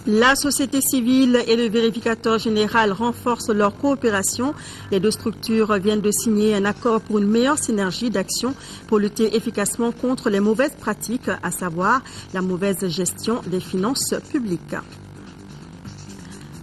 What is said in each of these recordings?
La société civile et le vérificateur général renforcent leur coopération. Les deux structures viennent de signer un accord pour une meilleure synergie d'action pour lutter efficacement contre les mauvaises pratiques, à savoir la mauvaise gestion des finances publiques.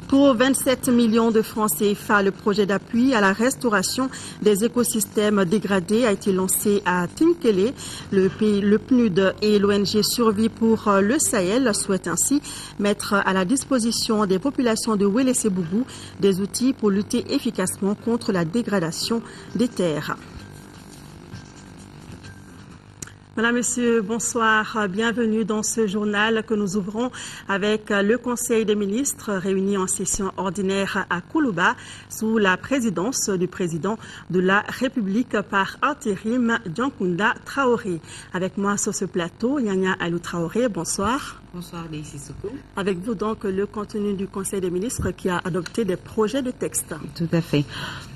Pour 27 millions de francs CFA, le projet d'appui à la restauration des écosystèmes dégradés a été lancé à Tinkele. Le PNUD et l'ONG Survie pour le Sahel souhaitent ainsi mettre à la disposition des populations de Wélé-Sébougou des outils pour lutter efficacement contre la dégradation des terres. Madame, Monsieur, bonsoir. Bienvenue dans ce journal que nous ouvrons avec le Conseil des ministres réuni en session ordinaire à Koulouba sous la présidence du président de la République par intérim, Diankounda Traoré. Avec moi sur ce plateau, Yanya Alou Traoré, bonsoir. Bonsoir, Daisy Soukou. Avec vous donc le contenu du Conseil des ministres qui a adopté des projets de texte. Tout à fait.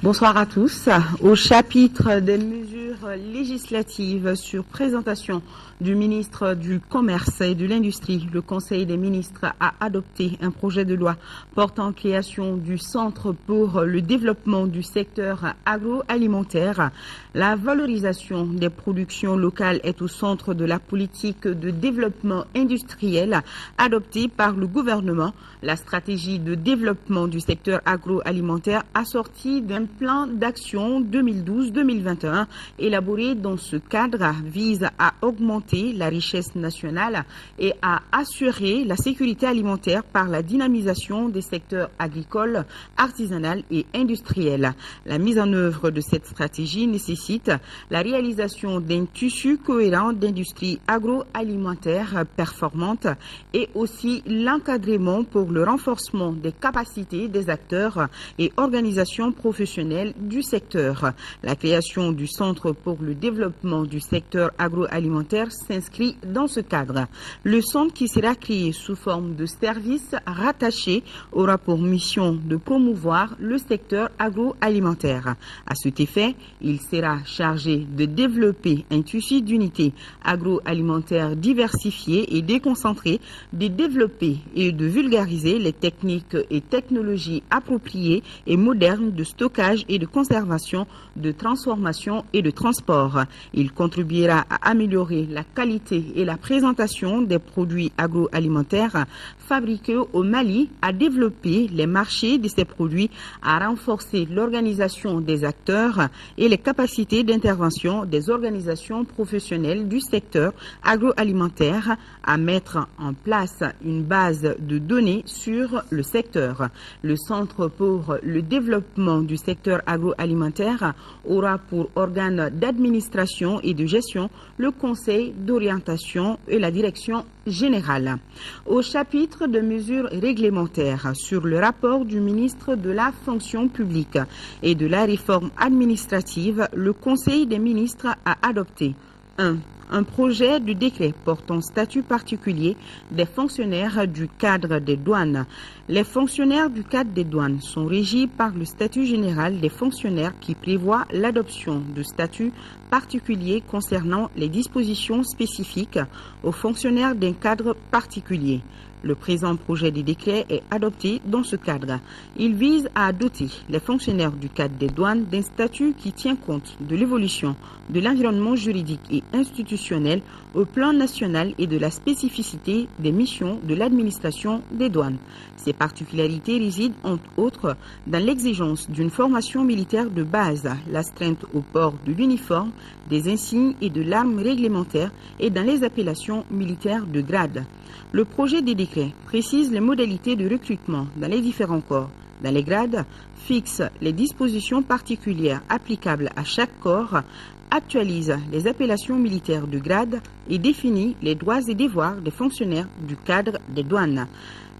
Bonsoir à tous. Au chapitre des mesures législatives sur présentation du ministre du Commerce et de l'Industrie, le Conseil des ministres a adopté un projet de loi portant création du Centre pour le développement du secteur agroalimentaire. La valorisation des productions locales est au centre de la politique de développement industriel adoptée par le gouvernement. La stratégie de développement du secteur agroalimentaire assortie d'un plan d'action 2012-2021 élaboré dans ce cadre vise à augmenter la richesse nationale et à assurer la sécurité alimentaire par la dynamisation des secteurs agricoles, artisanal et industriels. La mise en œuvre de cette stratégie nécessite la réalisation d'un tissu cohérent d'industrie agroalimentaire performante et aussi l'encadrement pour le renforcement des capacités des acteurs et organisations professionnelles du secteur. La création du Centre pour le développement du secteur agroalimentaire s'inscrit dans ce cadre. Le centre qui sera créé sous forme de service rattaché aura pour mission de promouvoir le secteur agroalimentaire. À cet effet, il sera chargé de développer un tissu d'unités agroalimentaires diversifiées et déconcentrées, de développer et de vulgariser les techniques et technologies appropriées et modernes de stockage et de conservation, de transformation et de transport. Il contribuera à améliorer la qualité et la présentation des produits agroalimentaires fabriqués au Mali, à développer les marchés de ces produits, à renforcer l'organisation des acteurs et les capacités d'intervention des organisations professionnelles du secteur agroalimentaire, à mettre en place une base de données sur le secteur. Le Centre pour le développement du secteur agroalimentaire aura pour organe d'administration et de gestion le Conseil d'orientation et la direction générale. Au chapitre de mesures réglementaires sur le rapport du ministre de la fonction publique et de la réforme administrative, le Conseil des ministres a adopté 1. Un projet de décret portant statut particulier des fonctionnaires du cadre des douanes. Les fonctionnaires du cadre des douanes sont régis par le statut général des fonctionnaires qui prévoit l'adoption de statuts particuliers concernant les dispositions spécifiques aux fonctionnaires d'un cadre particulier. Le présent projet de décret est adopté dans ce cadre. Il vise à doter les fonctionnaires du cadre des douanes d'un statut qui tient compte de l'évolution de l'environnement juridique et institutionnel au plan national et de la spécificité des missions de l'administration des douanes. Ces particularités résident entre autres dans l'exigence d'une formation militaire de base, l'astreinte au port de l'uniforme, des insignes et de l'arme réglementaire et dans les appellations militaires de grade. Le projet de décret précise les modalités de recrutement dans les différents corps. Dans les grades, fixe les dispositions particulières applicables à chaque corps, actualise les appellations militaires de grade et définit les droits et devoirs des fonctionnaires du cadre des douanes.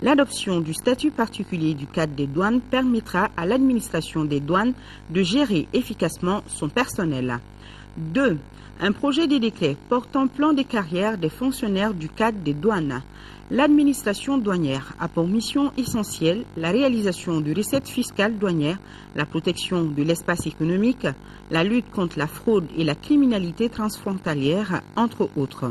L'adoption du statut particulier du cadre des douanes permettra à l'administration des douanes de gérer efficacement son personnel. 2. Un projet de décret portant plan de carrière des fonctionnaires du cadre des douanes. L'administration douanière a pour mission essentielle la réalisation de recettes fiscales douanières, la protection de l'espace économique, la lutte contre la fraude et la criminalité transfrontalière, entre autres.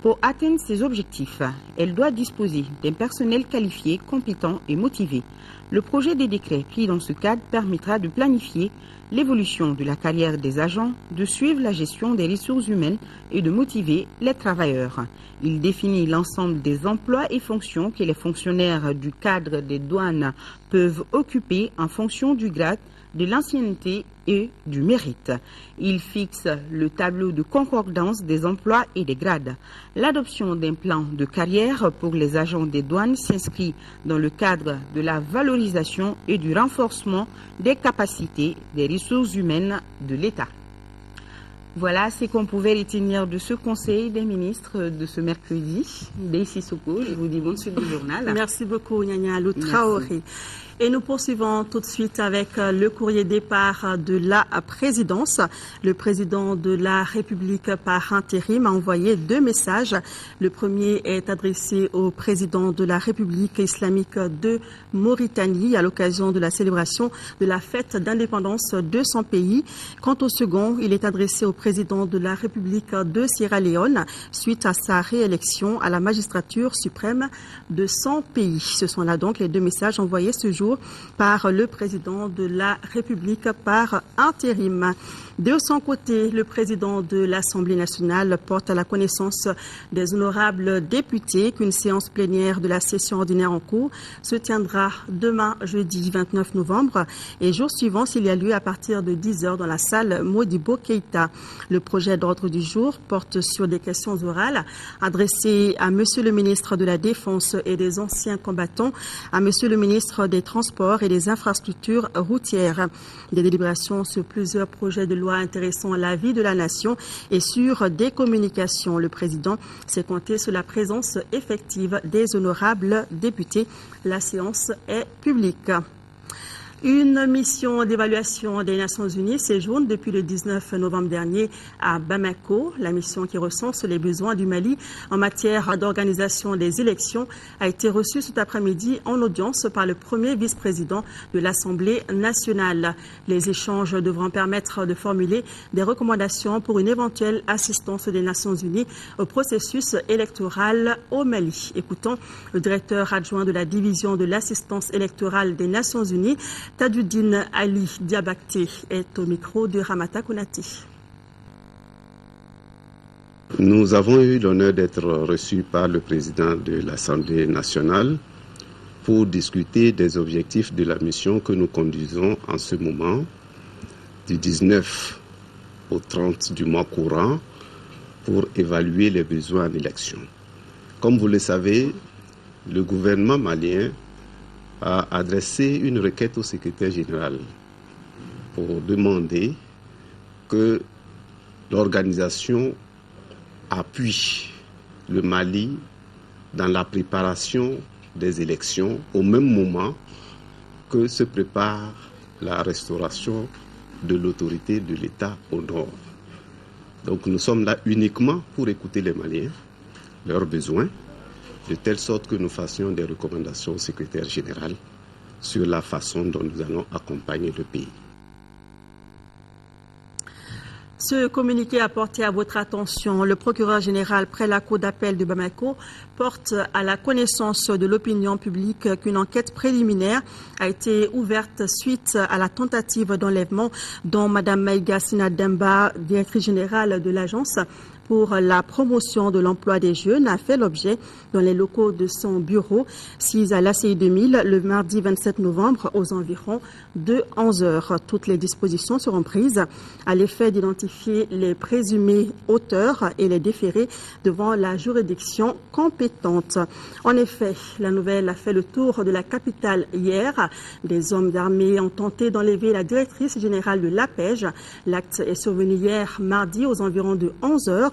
Pour atteindre ces objectifs, elle doit disposer d'un personnel qualifié, compétent et motivé. Le projet de décret pris dans ce cadre permettra de planifier l'évolution de la carrière des agents, de suivre la gestion des ressources humaines et de motiver les travailleurs. Il définit l'ensemble des emplois et fonctions que les fonctionnaires du cadre des douanes peuvent occuper en fonction du grade, de l'ancienneté et du mérite. Il fixe le tableau de concordance des emplois et des grades. L'adoption d'un plan de carrière pour les agents des douanes s'inscrit dans le cadre de la valorisation et du renforcement des capacités des ressources humaines de l'État. Voilà ce qu'on pouvait retenir de ce Conseil des ministres de ce mercredi. Daisy Soko, je vous dis bonne suite du journal. Merci beaucoup, Nyanya Lou Traoré. Et nous poursuivons tout de suite avec le courrier départ de la présidence. Le président de la République par intérim a envoyé 2 messages. Le premier est adressé au président de la République islamique de Mauritanie à l'occasion de la célébration de la fête d'indépendance de son pays. Quant au second, il est adressé au président de la République de Sierra Leone suite à sa réélection à la magistrature suprême de son pays. Ce sont là donc les 2 messages envoyés ce jour par le président de la République par intérim. De son côté, le président de l'Assemblée nationale porte à la connaissance des honorables députés qu'une séance plénière de la session ordinaire en cours se tiendra demain, jeudi 29 novembre, et jour suivant s'il y a lieu à partir de 10h dans la salle Modibo Keïta. Le projet d'ordre du jour porte sur des questions orales adressées à Monsieur le ministre de la Défense et des anciens combattants, à Monsieur le ministre des Transports et des Infrastructures routières. Des délibérations sur plusieurs projets de loi intéressant la vie de la nation et sur des communications. Le président s'est compté sur la présence effective des honorables députés. La séance est publique. Une mission d'évaluation des Nations Unies séjourne depuis le 19 novembre dernier à Bamako. La mission qui recense les besoins du Mali en matière d'organisation des élections a été reçue cet après-midi en audience par le premier vice-président de l'Assemblée nationale. Les échanges devront permettre de formuler des recommandations pour une éventuelle assistance des Nations Unies au processus électoral au Mali. Écoutons le directeur adjoint de la division de l'assistance électorale des Nations Unies, Tajuddin Ali Diabakté, est au micro de Ramata Konati. Nous avons eu l'honneur d'être reçus par le président de l'Assemblée nationale pour discuter des objectifs de la mission que nous conduisons en ce moment, du 19 au 30 du mois courant, pour évaluer les besoins en élection. Comme vous le savez, le gouvernement malien a adressé une requête au secrétaire général pour demander que l'organisation appuie le Mali dans la préparation des élections au même moment que se prépare la restauration de l'autorité de l'État au nord. Donc nous sommes là uniquement pour écouter les Maliens, leurs besoins, de telle sorte que nous fassions des recommandations au secrétaire général sur la façon dont nous allons accompagner le pays. Ce communiqué apporté à votre attention, le procureur général près la cour d'appel de Bamako porte à la connaissance de l'opinion publique qu'une enquête préliminaire a été ouverte suite à la tentative d'enlèvement dont Mme Maïga Sinademba, directrice générale de l'agence pour la promotion de l'emploi des jeunes, a fait l'objet dans les locaux de son bureau 6 à l'ACI 2000 le mardi 27 novembre aux environs de 11 heures. Toutes les dispositions seront prises à l'effet d'identifier les présumés auteurs et les déférer devant la juridiction compétente. En effet, la nouvelle a fait le tour de la capitale hier. Des hommes armés ont tenté d'enlever la directrice générale de l'APEJ. L'acte est survenu hier mardi aux environs de 11 heures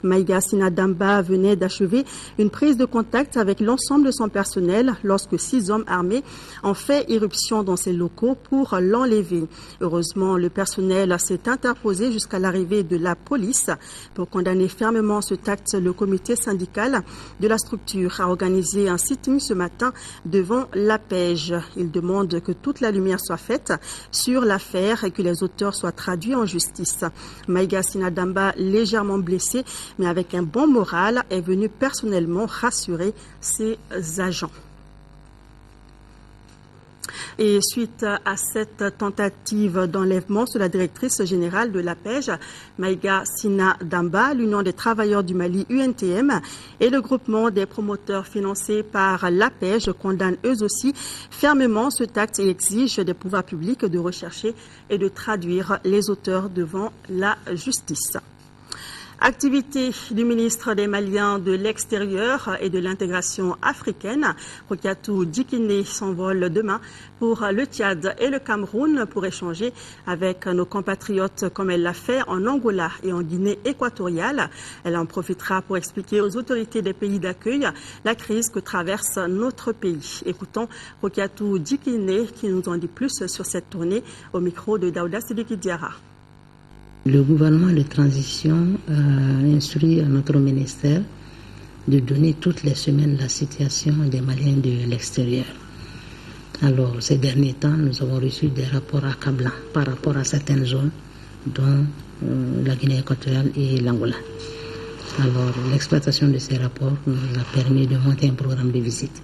Maïga Sina Damba venait d'achever une prise de contact avec l'ensemble de son personnel lorsque 6 hommes armés ont fait irruption dans ses locaux pour l'enlever. Heureusement, le personnel s'est interposé jusqu'à l'arrivée de la police. Pour condamner fermement cet acte, le comité syndical de la structure a organisé un sitting ce matin devant l'APEJ. Il demande que toute la lumière soit faite sur l'affaire et que les auteurs soient traduits en justice. Maïga Sina Damba, légèrement blessé mais avec un bon moral, est venu personnellement rassurer ses agents. Et suite à cette tentative d'enlèvement sous la directrice générale de l'APEJ, Maïga Sina Damba, l'Union des travailleurs du Mali UNTM et le groupement des promoteurs financés par l'APEJ condamnent eux aussi fermement cet acte et exigent des pouvoirs publics de rechercher et de traduire les auteurs devant la justice. Activité du ministre des Maliens de l'Extérieur et de l'intégration africaine, Rokiatou Dikine, s'envole demain pour le Tchad et le Cameroun pour échanger avec nos compatriotes comme elle l'a fait en Angola et en Guinée équatoriale. Elle en profitera pour expliquer aux autorités des pays d'accueil la crise que traverse notre pays. Écoutons Rokiatou Dikine qui nous en dit plus sur cette tournée au micro de Daouda Sidiki Diarra. Le gouvernement de transition a instruit à notre ministère de donner toutes les semaines la situation des Maliens de l'extérieur. Alors, ces derniers temps, nous avons reçu des rapports accablants par rapport à certaines zones, dont la Guinée équatoriale et l'Angola. Alors, l'exploitation de ces rapports nous a permis de monter un programme de visite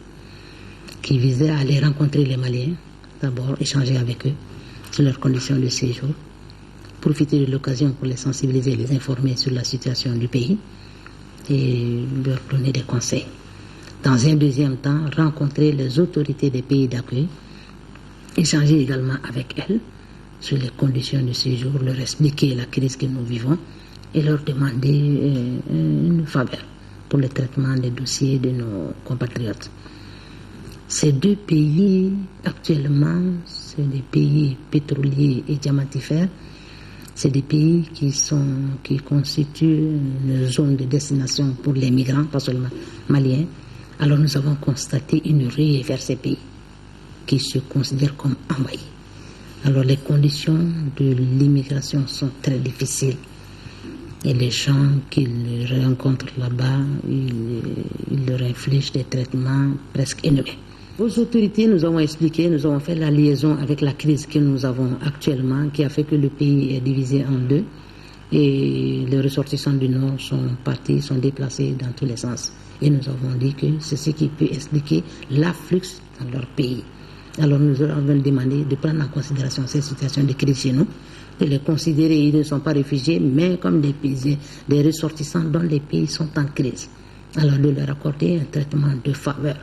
qui visait à aller rencontrer les Maliens, d'abord échanger avec eux sur leurs conditions de séjour, profiter de l'occasion pour les sensibiliser et les informer sur la situation du pays et leur donner des conseils. Dans un deuxième temps, rencontrer les autorités des pays d'accueil, échanger également avec elles sur les conditions de séjour, leur expliquer la crise que nous vivons et leur demander une faveur pour le traitement des dossiers de nos compatriotes. Ces deux pays, actuellement, c'est des pays pétroliers et diamantifères. C'est des pays qui constituent une zone de destination pour les migrants, pas seulement maliens. Alors nous avons constaté une ruée vers ces pays qui se considèrent comme envahis. Alors les conditions de l'immigration sont très difficiles. Et les gens qu'ils rencontrent là-bas, ils leur infligent des traitements presque inhumains. Aux autorités, nous avons expliqué, nous avons fait la liaison avec la crise que nous avons actuellement, qui a fait que le pays est divisé en deux. Et les ressortissants du Nord sont partis, sont déplacés dans tous les sens. Et nous avons dit que c'est ce qui peut expliquer l'afflux dans leur pays. Alors nous leur avons demandé de prendre en considération ces situations de crise chez nous, de les considérer, ils ne sont pas réfugiés, mais comme des ressortissants dont les pays sont en crise. Alors de leur accorder un traitement de faveur.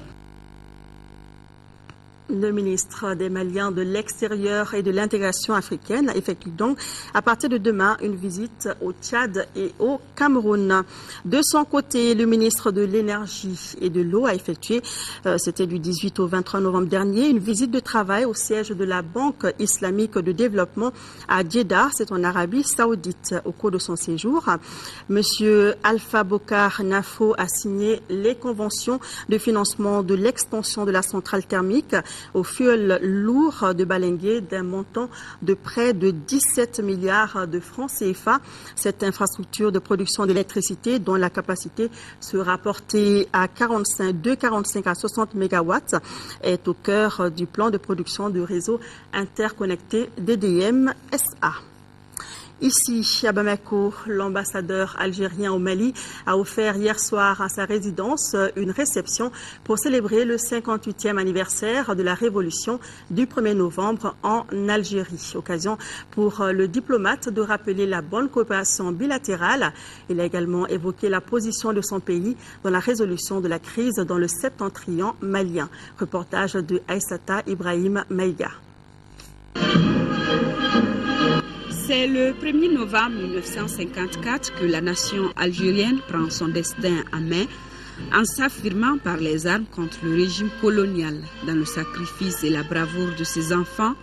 Le ministre des Maliens de l'Extérieur et de l'intégration africaine effectue donc à partir de demain une visite au Tchad et au Cameroun. De son côté, le ministre de l'Énergie et de l'Eau a effectué, c'était du 18 au 23 novembre dernier, une visite de travail au siège de la Banque islamique de développement à Djeddah, c'est en Arabie Saoudite. Au cours de son séjour, Monsieur Alpha Bokar Nafo a signé les conventions de financement de l'extension de la centrale thermique au fuel lourd de Balengué d'un montant de près de 17 milliards de francs CFA. Cette infrastructure de production d'électricité, dont la capacité sera portée de 45 à 60 mégawatts, est au cœur du plan de production de réseau interconnecté DDM SA. Ici, à Bamako, l'ambassadeur algérien au Mali a offert hier soir à sa résidence une réception pour célébrer le 58e anniversaire de la révolution du 1er novembre en Algérie. Occasion pour le diplomate de rappeler la bonne coopération bilatérale. Il a également évoqué la position de son pays dans la résolution de la crise dans le septentrion malien. Reportage de Aïssata Ibrahim Maïga. C'est le 1er novembre 1954 que la nation algérienne prend son destin en main en s'affirmant par les armes contre le régime colonial. Dans le sacrifice et la bravoure de ses enfants,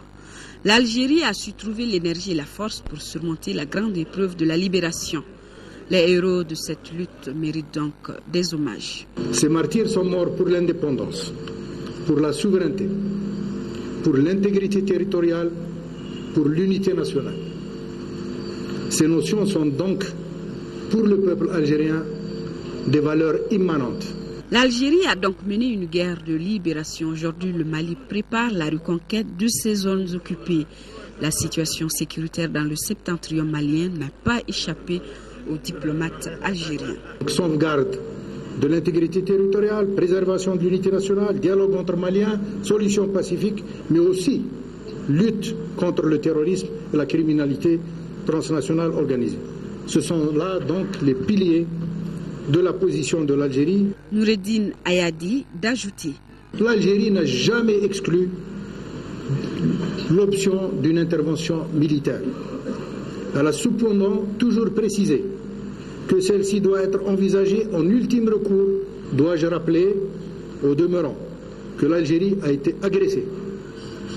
l'Algérie a su trouver l'énergie et la force pour surmonter la grande épreuve de la libération. Les héros de cette lutte méritent donc des hommages. Ces martyrs sont morts pour l'indépendance, pour la souveraineté, pour l'intégrité territoriale, pour l'unité nationale. Ces notions sont donc, pour le peuple algérien, des valeurs immanentes. L'Algérie a donc mené une guerre de libération. Aujourd'hui, le Mali prépare la reconquête de ses zones occupées. La situation sécuritaire dans le septentrion malien n'a pas échappé aux diplomates algériens. Sauvegarde de l'intégrité territoriale, préservation de l'unité nationale, dialogue entre Maliens, solution pacifique, mais aussi lutte contre le terrorisme et la criminalité transnationale organisée. Ce sont là donc les piliers de la position de l'Algérie. Noureddine Ayadi d'ajouter. L'Algérie n'a jamais exclu l'option d'une intervention militaire. Elle a cependant toujours précisé que celle-ci doit être envisagée en ultime recours. Dois-je rappeler au demeurant que l'Algérie a été agressée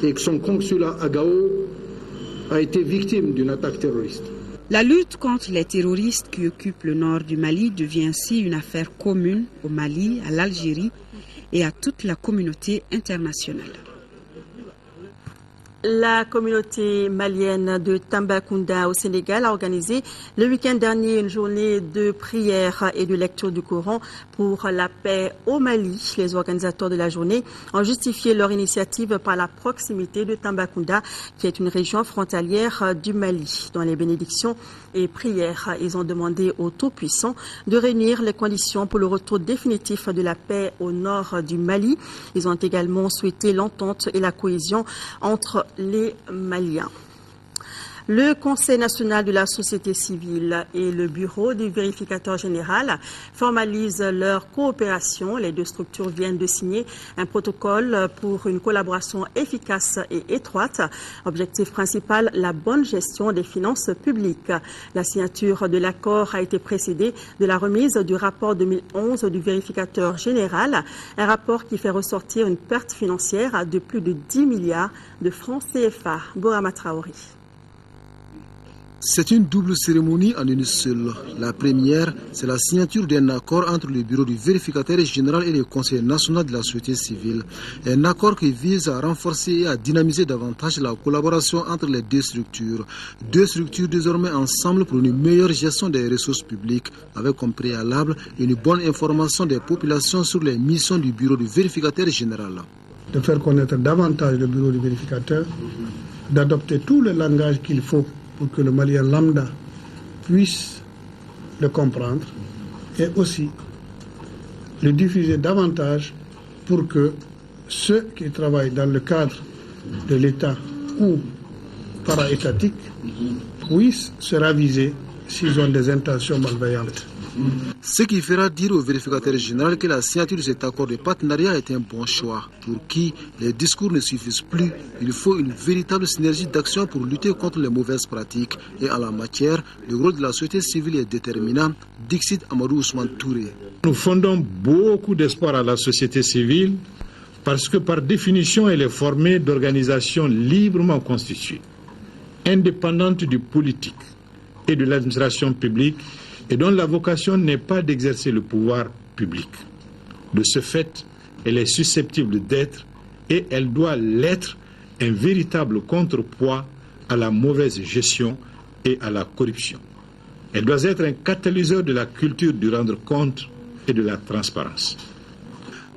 et que son consulat à Gao a été victime d'une attaque terroriste. La lutte contre les terroristes qui occupent le nord du Mali devient ainsi une affaire commune au Mali, à l'Algérie et à toute la communauté internationale. La communauté malienne de Tambacounda au Sénégal a organisé le week-end dernier une journée de prière et de lecture du Coran pour la paix au Mali. Les organisateurs de la journée ont justifié leur initiative par la proximité de Tambacounda, qui est une région frontalière du Mali. Dans les bénédictions et prières, ils ont demandé au Tout-Puissant de réunir les conditions pour le retour définitif de la paix au nord du Mali. Ils ont également souhaité l'entente et la cohésion entre les Maliens. Le Conseil national de la société civile et le Bureau du vérificateur général formalisent leur coopération. Les deux structures viennent de signer un protocole pour une collaboration efficace et étroite. Objectif principal, la bonne gestion des finances publiques. La signature de l'accord a été précédée de la remise du rapport 2011 du vérificateur général, un rapport qui fait ressortir une perte financière de plus de 10 milliards de francs CFA. Bourama Traoré. C'est une double cérémonie en une seule. La première, c'est la signature d'un accord entre le bureau du vérificateur général et le Conseil national de la société civile. Un accord qui vise à renforcer et à dynamiser davantage la collaboration entre les deux structures. Deux structures désormais ensemble pour une meilleure gestion des ressources publiques, avec comme préalable une bonne information des populations sur les missions du bureau du vérificateur général. De faire connaître davantage le bureau du vérificateur, d'adopter tout le langage qu'il faut pour que le Malien lambda puisse le comprendre et aussi le diffuser davantage pour que ceux qui travaillent dans le cadre de l'État ou para-étatique puissent se raviser s'ils ont des intentions malveillantes. Ce qui fera dire au vérificateur général que la signature de cet accord de partenariat est un bon choix. Pour qui les discours ne suffisent plus, il faut une véritable synergie d'action pour lutter contre les mauvaises pratiques. Et en la matière, le rôle de la société civile est déterminant. Dixit Amadou Ousmane Touré. Nous fondons beaucoup d'espoir à la société civile parce que par définition, elle est formée d'organisations librement constituées, indépendantes du politique et de l'administration publique, et dont la vocation n'est pas d'exercer le pouvoir public. De ce fait, elle est susceptible d'être, et elle doit l'être, un véritable contrepoids à la mauvaise gestion et à la corruption. Elle doit être un catalyseur de la culture du rendre compte et de la transparence.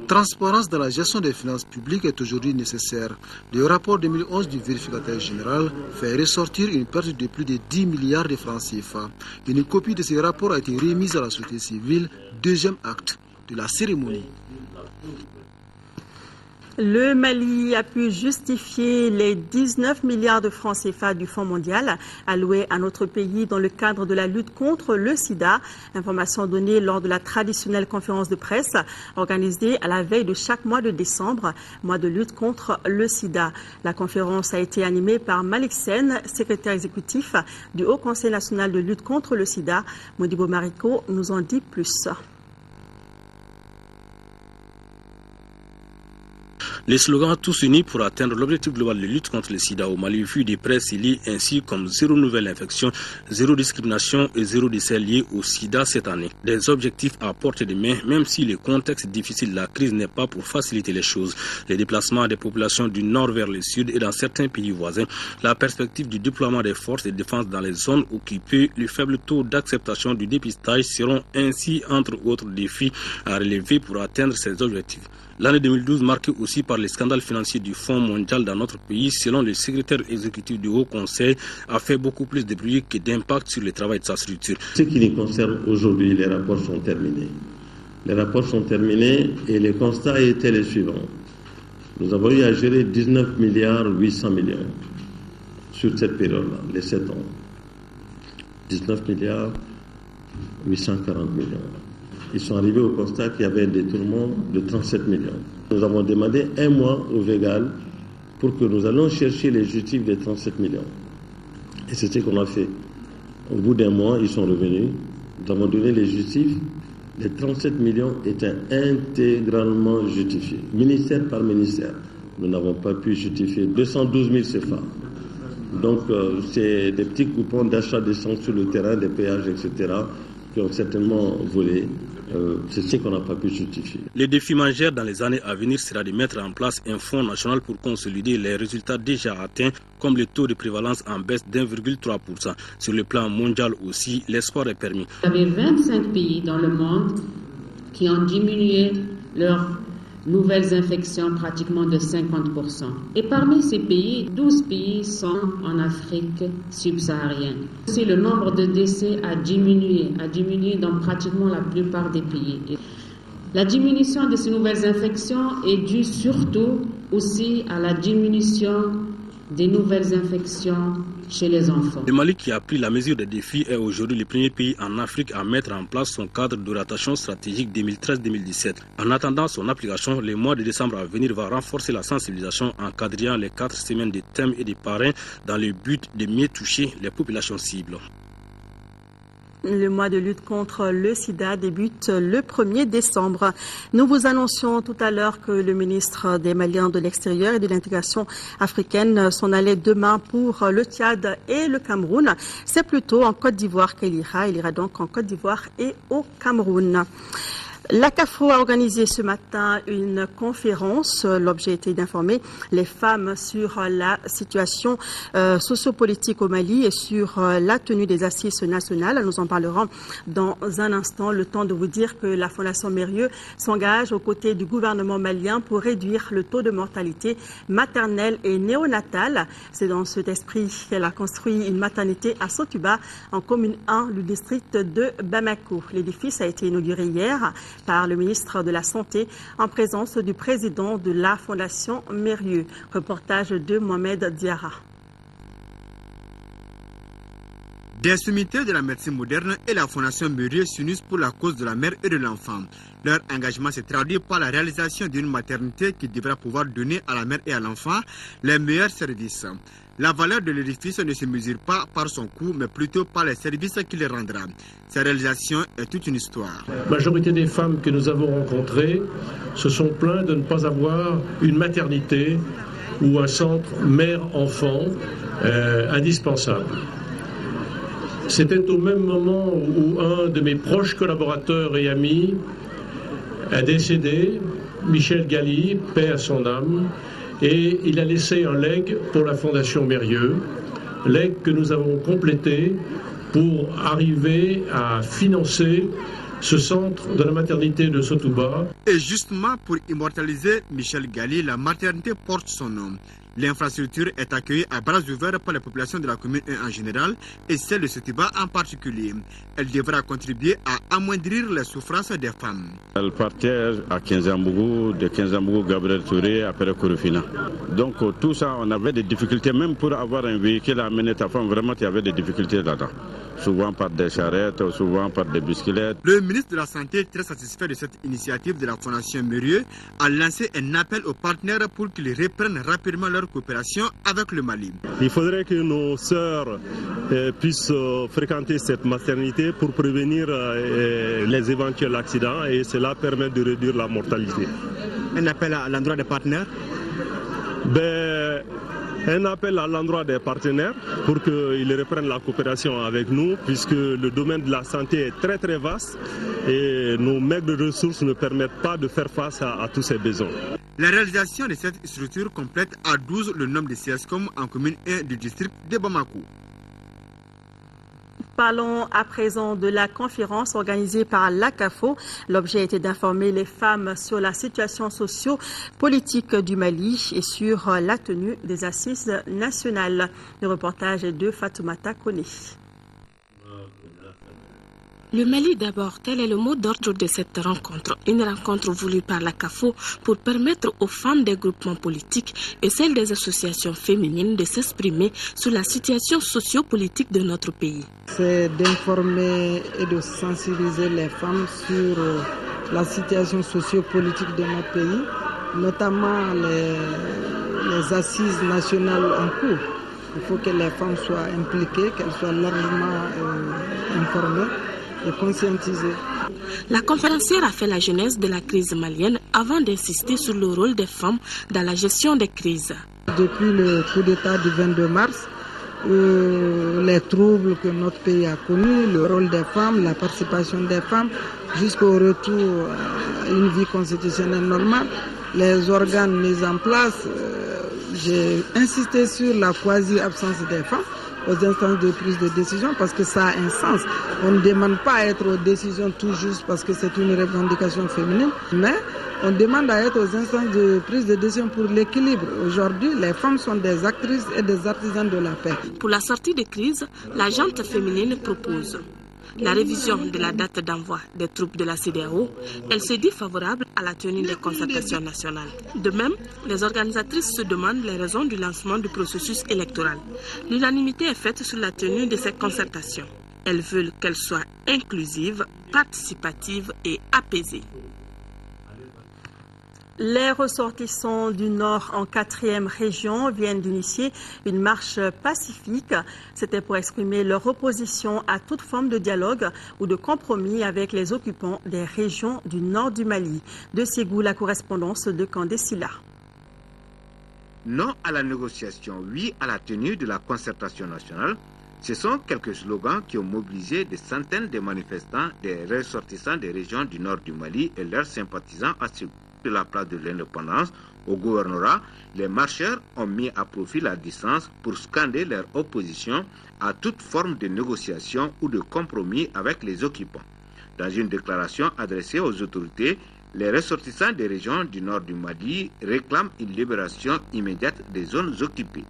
Transparence dans la gestion des finances publiques est aujourd'hui nécessaire. Le rapport 2011 du vérificateur général fait ressortir une perte de plus de 10 milliards de francs CFA. Une copie de ce rapport a été remise à la société civile, deuxième acte de la cérémonie. Le Mali a pu justifier les 19 milliards de francs CFA du Fonds mondial alloués à notre pays dans le cadre de la lutte contre le sida. Information donnée lors de la traditionnelle conférence de presse organisée à la veille de chaque mois de décembre, mois de lutte contre le sida. La conférence a été animée par Malik Sen, secrétaire exécutif du Haut Conseil national de lutte contre le sida. Modibo Mariko nous en dit plus. Les slogans tous unis pour atteindre l'objectif global de lutte contre le sida au Mali fut des presse liés ainsi comme zéro nouvelle infection, zéro discrimination et zéro décès liés au sida cette année. Des objectifs à portée de main, même si le contexte difficile de la crise n'est pas pour faciliter les choses. Les déplacements des populations du nord vers le sud et dans certains pays voisins, la perspective du déploiement des forces de défense dans les zones occupées, le faible taux d'acceptation du dépistage seront ainsi entre autres défis à relever pour atteindre ces objectifs. L'année 2012 marquée aussi par les scandales financiers du Fonds mondial dans notre pays, selon le secrétaire exécutif du Haut Conseil, a fait beaucoup plus de bruit que d'impact sur le travail de sa structure. Ce qui nous concerne aujourd'hui, les rapports sont terminés. Les rapports sont terminés et les constats étaient les suivants. Nous avons eu à gérer 19 milliards 800 millions sur cette période-là, les 7 ans. 19 milliards 840 millions. Ils sont arrivés au constat qu'il y avait un détournement de 37 millions. Nous avons demandé un mois au Végal pour que nous allions chercher les justifs des 37 millions. Et c'est ce qu'on a fait. Au bout d'un mois, ils sont revenus. Nous avons donné les justifs. Les 37 millions étaient intégralement justifiés, ministère par ministère. Nous n'avons pas pu justifier 212 000 CFA. Donc, c'est des petits coupons d'achat d'essence sur le terrain, des péages, etc., qui ont certainement volé. C'est ce qu'on n'a pas pu justifier. Le défi majeur dans les années à venir sera de mettre en place un fonds national pour consolider les résultats déjà atteints, comme le taux de prévalence en baisse d'1,3%. Sur le plan mondial aussi, l'espoir est permis. Il y avait 25 pays dans le monde qui ont diminué leurs nouvelles infections pratiquement de 50%. Et parmi ces pays, 12 pays sont en Afrique subsaharienne. Aussi, le nombre de décès a diminué dans pratiquement la plupart des pays. La diminution de ces nouvelles infections est due surtout aussi à la diminution des nouvelles infections chez les enfants. Le Mali, qui a pris la mesure des défis, est aujourd'hui le premier pays en Afrique à mettre en place son cadre d'orientation stratégique 2013-2017. En attendant son application, le mois de décembre à venir va renforcer la sensibilisation en quadrillant les 4 semaines de thèmes et de parrains dans le but de mieux toucher les populations cibles. Le mois de lutte contre le sida débute le 1er décembre. Nous vous annoncions tout à l'heure que le ministre des Maliens de l'extérieur et de l'intégration africaine s'en allait demain pour le Tchad et le Cameroun. C'est plutôt en Côte d'Ivoire qu'il ira. Il ira donc en Côte d'Ivoire et au Cameroun. La CAFRO a organisé ce matin une conférence. L'objet était d'informer les femmes sur la situation sociopolitique au Mali et sur la tenue des assises nationales. Nous en parlerons dans un instant. Le temps de vous dire que la Fondation Mérieux s'engage aux côtés du gouvernement malien pour réduire le taux de mortalité maternelle et néonatale. C'est dans cet esprit qu'elle a construit une maternité à Sotuba, en commune 1 du district de Bamako. L'édifice a été inauguré hier par le ministre de la Santé en présence du président de la Fondation Mérieux. Reportage de Mohamed Diarra. Des sommités de la médecine moderne et la Fondation Mérieux s'unissent pour la cause de la mère et de l'enfant. Leur engagement se traduit par la réalisation d'une maternité qui devra pouvoir donner à la mère et à l'enfant les meilleurs services. La valeur de l'édifice ne se mesure pas par son coût, mais plutôt par les services qu'il rendra. Sa réalisation est toute une histoire. La majorité des femmes que nous avons rencontrées se sont plaintes de ne pas avoir une maternité ou un centre mère-enfant indispensable. C'était au même moment où un de mes proches collaborateurs et amis a décédé, Michel Galli, paix à son âme, et il a laissé un legs pour la Fondation Mérieux, legs que nous avons complété pour arriver à financer ce centre de la maternité de Sotuba. Et justement, pour immortaliser Michel Galli, la maternité porte son nom. L'infrastructure est accueillie à bras ouverts par la population de la commune 1 en général et celle de Sotuba en particulier. Elle devra contribuer à amoindrir les souffrances des femmes. Elle partait à Kinzambougou, de Kinzambougou, Gabriel Touré, après Korofina. Donc tout ça, on avait des difficultés, même pour avoir un véhicule à amener ta femme, vraiment il y avait des difficultés là-dedans. Souvent par des charrettes, souvent par des bicyclettes. Le ministre de la Santé, très satisfait de cette initiative de la Fondation Mérieux, a lancé un appel aux partenaires pour qu'ils reprennent rapidement leur coopération avec le Mali. Il faudrait que nos sœurs puissent fréquenter cette maternité pour prévenir les éventuels accidents et cela permet de réduire la mortalité. Un appel à l'endroit des partenaires? Un appel à l'endroit des partenaires pour qu'ils reprennent la coopération avec nous, puisque le domaine de la santé est très très vaste et nos maigres ressources ne permettent pas de faire face à tous ces besoins. La réalisation de cette structure complète à 12 le nombre de CSCOM en commune 1 du district de Bamako. Parlons à présent de la conférence organisée par l'ACAFO. L'objet était d'informer les femmes sur la situation socio-politique du Mali et sur la tenue des assises nationales. Le reportage est de Fatoumata Kone. Le Mali d'abord, tel est le mot d'ordre de cette rencontre. Une rencontre voulue par la CAFO pour permettre aux femmes des groupements politiques et celles des associations féminines de s'exprimer sur la situation socio-politique de notre pays. C'est d'informer et de sensibiliser les femmes sur la situation socio-politique de notre pays, notamment les assises nationales en cours. Il faut que les femmes soient impliquées, qu'elles soient largement informées et conscientisées. La conférencière a fait la genèse de la crise malienne avant d'insister sur le rôle des femmes dans la gestion des crises. Depuis le coup d'État du 22 mars, les troubles que notre pays a connus, le rôle des femmes, la participation des femmes, jusqu'au retour à une vie constitutionnelle normale, les organes mis en place, j'ai insisté sur la quasi-absence des femmes aux instances de prise de décision parce que ça a un sens. On ne demande pas à être aux décisions tout juste parce que c'est une revendication féminine, mais on demande à être aux instances de prise de décision pour l'équilibre. Aujourd'hui, les femmes sont des actrices et des artisans de la paix. Pour la sortie de crise, la Junte féminine propose la révision de la date d'envoi des troupes de la CEDEAO. Elle se dit favorable à la tenue des concertations nationales. De même, les organisatrices se demandent les raisons du lancement du processus électoral. L'unanimité est faite sur la tenue de ces concertations. Elles veulent qu'elles soient inclusives, participatives et apaisées. Les ressortissants du Nord en 4e région viennent d'initier une marche pacifique. C'était pour exprimer leur opposition à toute forme de dialogue ou de compromis avec les occupants des régions du Nord du Mali. De Ségou, la correspondance de Kandé-Silla. Non à la négociation, oui à la tenue de la concertation nationale. Ce sont quelques slogans qui ont mobilisé des centaines de manifestants, des ressortissants des régions du Nord du Mali et leurs sympathisants à Ségou. De la place de l'indépendance au gouvernorat, les marcheurs ont mis à profit la distance pour scander leur opposition à toute forme de négociation ou de compromis avec les occupants. Dans une déclaration adressée aux autorités, les ressortissants des régions du nord du Mali réclament une libération immédiate des zones occupées.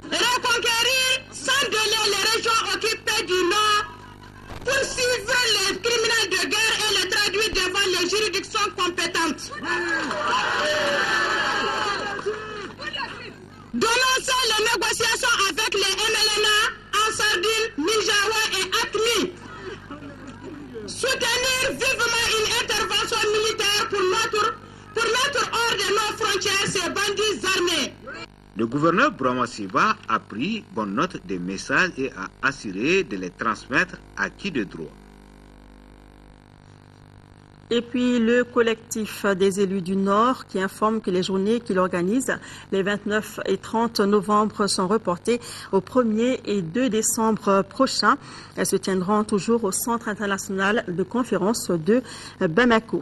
Reconquérir sans délai les régions occupées du nord, poursuivre les criminels de guerre et les traduire devant les juridictions compétentes. Dénoncer les négociations avec les MLNA, Ansardine, Nijawa et ACMI. Soutenir vivement une intervention militaire pour mettre hors de nos frontières ces bandits armés. Le gouverneur Brahma Siva a pris bonne note des messages et a assuré de les transmettre à qui de droit. Et puis le collectif des élus du Nord qui informe que les journées qu'il organise les 29 et 30 novembre sont reportées au 1er et 2 décembre prochains. Elles se tiendront toujours au Centre international de conférence de Bamako.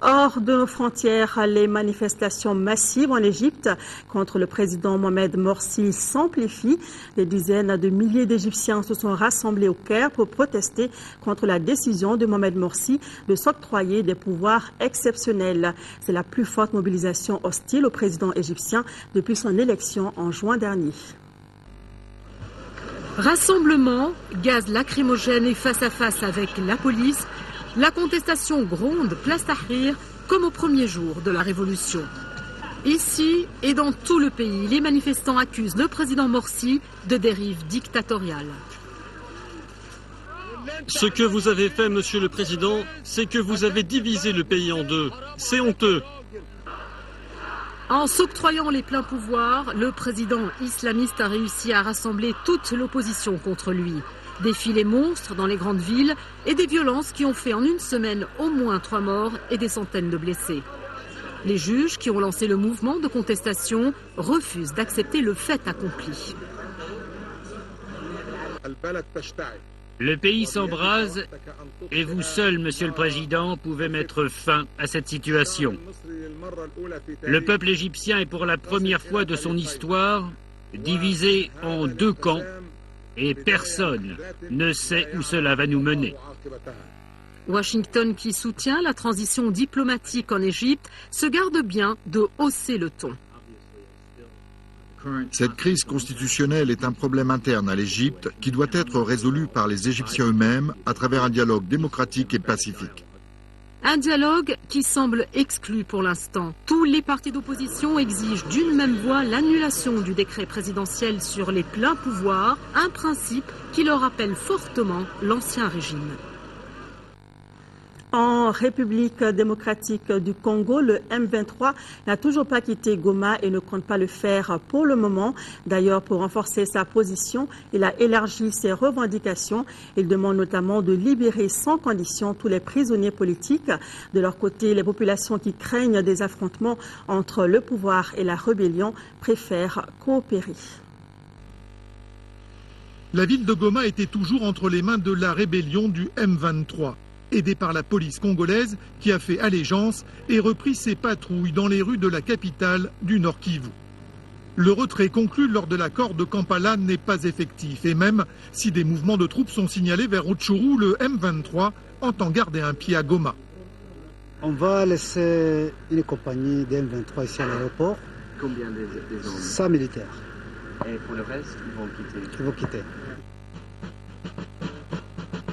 Hors de nos frontières, les manifestations massives en Égypte contre le président Mohamed Morsi s'amplifient. Des dizaines de milliers d'Égyptiens se sont rassemblés au Caire pour protester contre la décision de Mohamed Morsi de s'octroyer des pouvoirs exceptionnels. C'est la plus forte mobilisation hostile au président égyptien depuis son élection en juin dernier. Rassemblement, gaz lacrymogène et face-à-face avec la police. La contestation gronde place Tahrir comme au premier jour de la révolution. Ici et dans tout le pays, les manifestants accusent le président Morsi de dérive dictatoriale. Ce que vous avez fait, monsieur le président, c'est que vous avez divisé le pays en deux. C'est honteux. En s'octroyant les pleins pouvoirs, le président islamiste a réussi à rassembler toute l'opposition contre lui. Défilés monstres dans les grandes villes et des violences qui ont fait en une semaine au moins 3 morts et des centaines de blessés. Les juges qui ont lancé le mouvement de contestation refusent d'accepter le fait accompli. Le pays s'embrase et vous seul, Monsieur le Président, pouvez mettre fin à cette situation. Le peuple égyptien est pour la première fois de son histoire divisé en deux camps et personne ne sait où cela va nous mener. Washington, qui soutient la transition diplomatique en Égypte, se garde bien de hausser le ton. Cette crise constitutionnelle est un problème interne à l'Égypte qui doit être résolu par les Égyptiens eux-mêmes à travers un dialogue démocratique et pacifique. Un dialogue qui semble exclu pour l'instant. Tous les partis d'opposition exigent d'une même voix l'annulation du décret présidentiel sur les pleins pouvoirs, un principe qui leur rappelle fortement l'ancien régime. En République démocratique du Congo, le M23 n'a toujours pas quitté Goma et ne compte pas le faire pour le moment. D'ailleurs, pour renforcer sa position, il a élargi ses revendications. Il demande notamment de libérer sans condition tous les prisonniers politiques. De leur côté, les populations qui craignent des affrontements entre le pouvoir et la rébellion préfèrent coopérer. La ville de Goma était toujours entre les mains de la rébellion du M23. Aidé par la police congolaise qui a fait allégeance et repris ses patrouilles dans les rues de la capitale du Nord Kivu. Le retrait conclu lors de l'accord de Kampala n'est pas effectif et même si des mouvements de troupes sont signalés vers Rutshuru, le M23 entend garder un pied à Goma. On va laisser une compagnie d'M23 ici à l'aéroport. Combien des hommes? 100 militaires. Et pour le reste, ils vont quitter.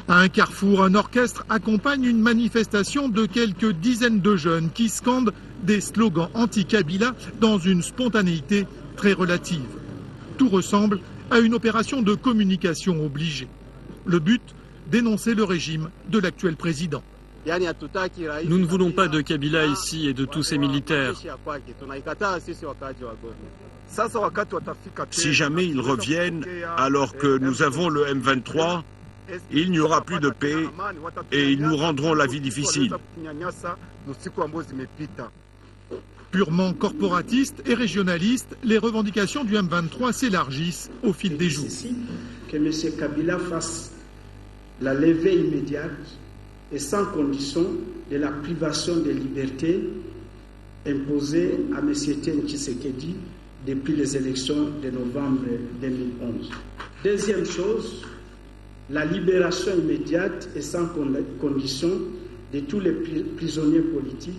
À un carrefour, un orchestre accompagne une manifestation de quelques dizaines de jeunes qui scandent des slogans anti-Kabila dans une spontanéité très relative. Tout ressemble à une opération de communication obligée. Le but, dénoncer le régime de l'actuel président. Nous ne voulons pas de Kabila ici et de tous ses militaires. Si jamais ils reviennent alors que nous avons le M23, il n'y aura plus de paix et ils nous rendront la vie difficile. Purement corporatistes et régionalistes, les revendications du M23 s'élargissent au fil des jours. Que M. Kabila fasse la levée immédiate et sans condition de la privation des libertés imposée à M. Etienne Tshisekedi depuis les élections de novembre 2011. Deuxième chose, la libération immédiate et sans condition de tous les prisonniers politiques.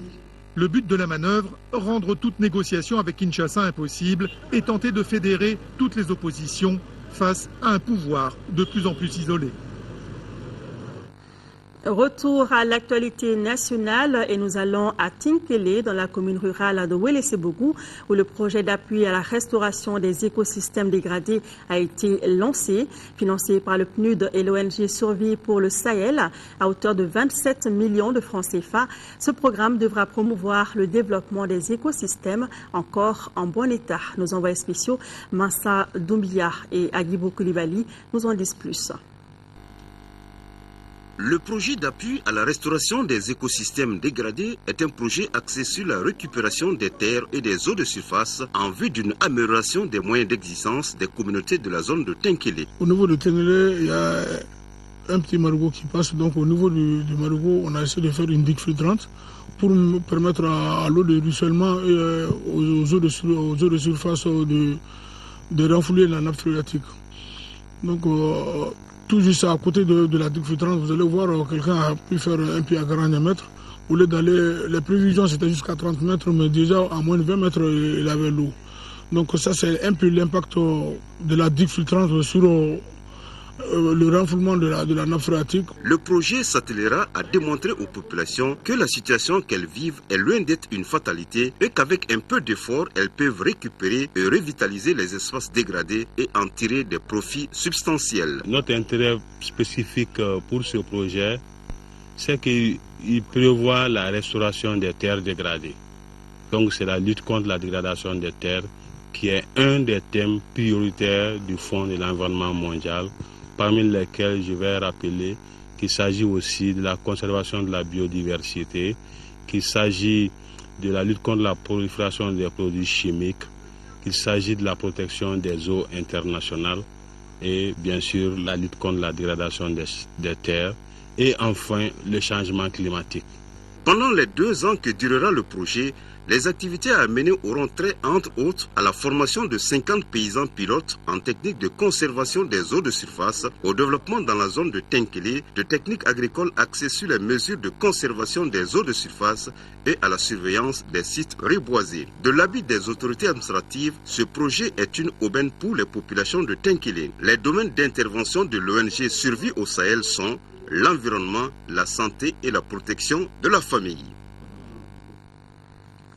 Le but de la manœuvre, rendre toute négociation avec Kinshasa impossible et tenter de fédérer toutes les oppositions face à un pouvoir de plus en plus isolé. Retour à l'actualité nationale et nous allons à Tinkele, dans la commune rurale de Wélé-Sebougou, où le projet d'appui à la restauration des écosystèmes dégradés a été lancé, financé par le PNUD et l'ONG Survie pour le Sahel, à hauteur de 27 millions de francs CFA. Ce programme devra promouvoir le développement des écosystèmes encore en bon état. Nos envoyés spéciaux, Mansa Doumbia et Agibou Koulibaly, nous en disent plus. Le projet d'appui à la restauration des écosystèmes dégradés est un projet axé sur la récupération des terres et des eaux de surface en vue d'une amélioration des moyens d'existence des communautés de la zone de Tinkele. Au niveau de Tinkele, il y a un petit marigot qui passe. Donc au niveau du marigot, on a essayé de faire une digue filtrante pour permettre à l'eau de ruissellement et aux eaux de surface de renflouer la nappe phréatique. Donc tout juste à côté de la digue filtrante, vous allez voir quelqu'un a pu faire un puits à 40 mètres. Au lieu d'aller, les prévisions c'était jusqu'à 30 mètres, mais déjà à moins de 20 mètres, il avait l'eau. Donc ça c'est un peu l'impact de la digue filtrante sur le renflouement de la nappe phréatique. Le projet s'attellera à démontrer aux populations que la situation qu'elles vivent est loin d'être une fatalité et qu'avec un peu d'effort, elles peuvent récupérer et revitaliser les espaces dégradés et en tirer des profits substantiels. Notre intérêt spécifique pour ce projet, c'est qu'il prévoit la restauration des terres dégradées. Donc c'est la lutte contre la dégradation des terres qui est un des thèmes prioritaires du Fonds de l'environnement mondial, parmi lesquels je vais rappeler qu'il s'agit aussi de la conservation de la biodiversité, qu'il s'agit de la lutte contre la prolifération des produits chimiques, qu'il s'agit de la protection des eaux internationales et bien sûr la lutte contre la dégradation des terres et enfin le changement climatique. Pendant les 2 ans que durera le projet, les activités à mener auront trait, entre autres, à la formation de 50 paysans pilotes en technique de conservation des eaux de surface, au développement dans la zone de Tenkele de techniques agricoles axées sur les mesures de conservation des eaux de surface et à la surveillance des sites reboisés. De l'avis des autorités administratives, ce projet est une aubaine pour les populations de Tenkele. Les domaines d'intervention de l'ONG Survie au Sahel sont l'environnement, la santé et la protection de la famille.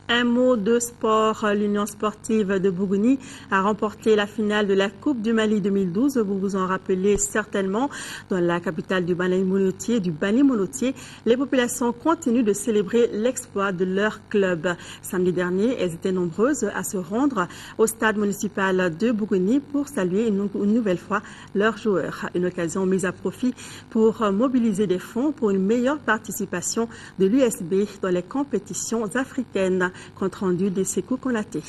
Un mot de sport. L'Union sportive de Bougouni a remporté la finale de la Coupe du Mali 2012. Vous vous en rappelez certainement. Dans la capitale du Bani Monotier, les populations continuent de célébrer l'exploit de leur club. Samedi dernier, elles étaient nombreuses à se rendre au stade municipal de Bougouni pour saluer une nouvelle fois leurs joueurs. Une occasion mise à profit pour mobiliser des fonds pour une meilleure participation de l'USB dans les compétitions africaines. Compte rendu de Sekou Konaté.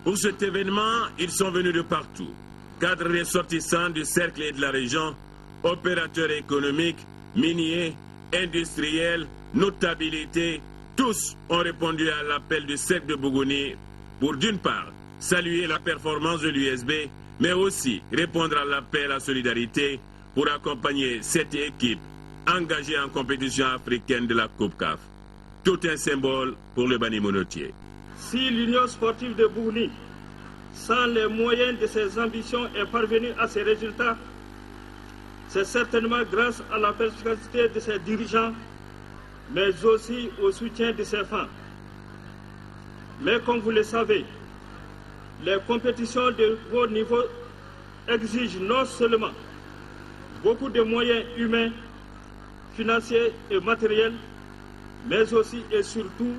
Pour cet événement, ils sont venus de partout. Cadres ressortissants du cercle et de la région, opérateurs économiques, miniers, industriels, notabilités, tous ont répondu à l'appel du cercle de Bougouni pour d'une part saluer la performance de l'USB, mais aussi répondre à l'appel à solidarité pour accompagner cette équipe engagée en compétition africaine de la Coupe CAF. Tout un symbole pour le Bani Monotier. Si l'Union sportive de Bougouni, sans les moyens de ses ambitions, est parvenue à ces résultats, c'est certainement grâce à la perspicacité de ses dirigeants, mais aussi au soutien de ses fans. Mais comme vous le savez, les compétitions de haut niveau exigent non seulement beaucoup de moyens humains, financiers et matériels, mais aussi et surtout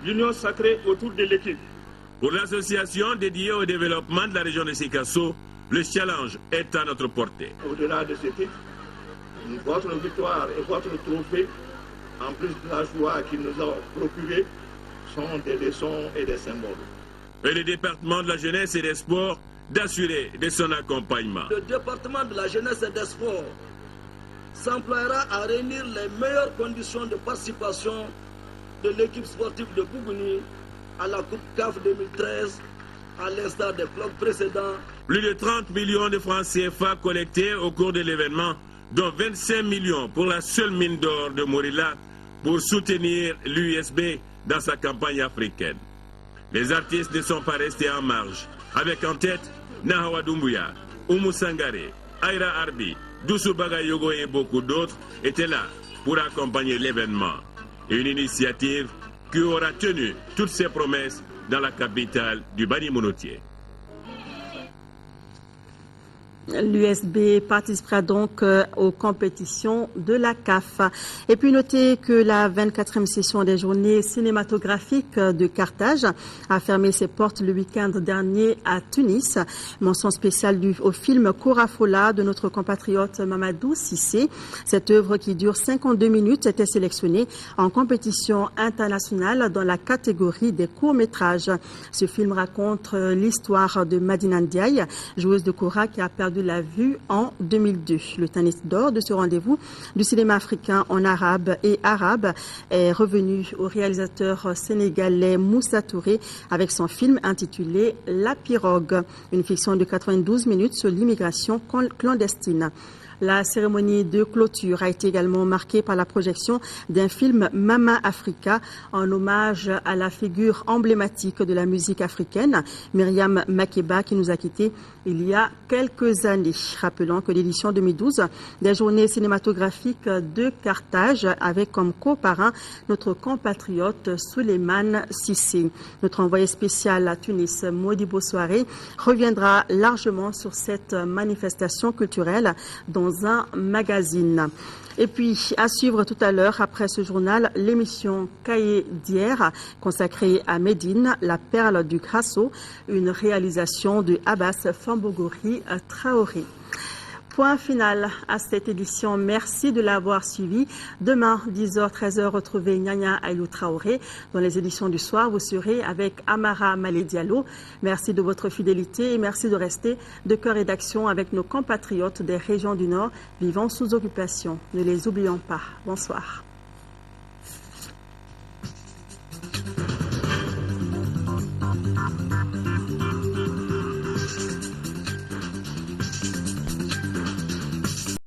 l'union sacrée autour de l'équipe. Pour l'association dédiée au développement de la région de Sikasso, le challenge est à notre portée. Au-delà de ce titre, votre victoire et votre trophée, en plus de la joie qu'il nous a procuré, sont des leçons et des symboles. Et le département de la jeunesse et des sports d'assurer de son accompagnement. Le département de la jeunesse et des sports s'emploiera à réunir les meilleures conditions de participation de l'équipe sportive de Bougouni à la Coupe CAF 2013, à l'instar des clubs précédents. Plus de 30 millions de francs CFA collectés au cours de l'événement, dont 25 millions pour la seule mine d'or de Morila pour soutenir l'USB dans sa campagne africaine. Les artistes ne sont pas restés en marge, avec en tête Nahawa Doumbouya, Oumou Sangare, Aïra Arbi, Doussou Bagayogo et beaucoup d'autres étaient là pour accompagner l'événement. Une initiative qui aura tenu toutes ses promesses dans la capitale du Bani Monotier. L'USB participera donc aux compétitions de la CAF. Et puis notez que la 24e session des journées cinématographiques de Carthage a fermé ses portes le week-end dernier à Tunis. Mention spéciale au film Korafola de notre compatriote Mamadou Cissé. Cette œuvre qui dure 52 minutes était sélectionnée en compétition internationale dans la catégorie des courts-métrages. Ce film raconte l'histoire de Madina Ndiaye, joueuse de kora qui a perdu la vue en 2002. Le tennis d'or de ce rendez-vous du cinéma africain en arabe et arabe est revenu au réalisateur sénégalais Moussa Touré avec son film intitulé La Pirogue, une fiction de 92 minutes sur l'immigration clandestine. La cérémonie de clôture a été également marquée par la projection d'un film Mama Africa en hommage à la figure emblématique de la musique africaine, Myriam Makeba, qui nous a quittés il y a quelques années. Rappelons que l'édition 2012 des journées cinématographiques de Carthage avait comme coparrain notre compatriote Souleymane Cissé. Notre envoyé spécial à Tunis, Modibo Soare, reviendra largement sur cette manifestation culturelle dans un magazine. Et puis, à suivre tout à l'heure, après ce journal, l'émission Cahier d'hier, consacrée à Médine, la perle du Grasso, une réalisation de Abbas Fambogori Traoré. Point final à cette édition. Merci de l'avoir suivi. Demain, 10h, 13h, retrouvez Nyanya Aïlou Traoré. Dans les éditions du soir, vous serez avec Amara Malé Diallo. Merci de votre fidélité et merci de rester de cœur et d'action avec nos compatriotes des régions du Nord vivant sous occupation. Ne les oublions pas. Bonsoir.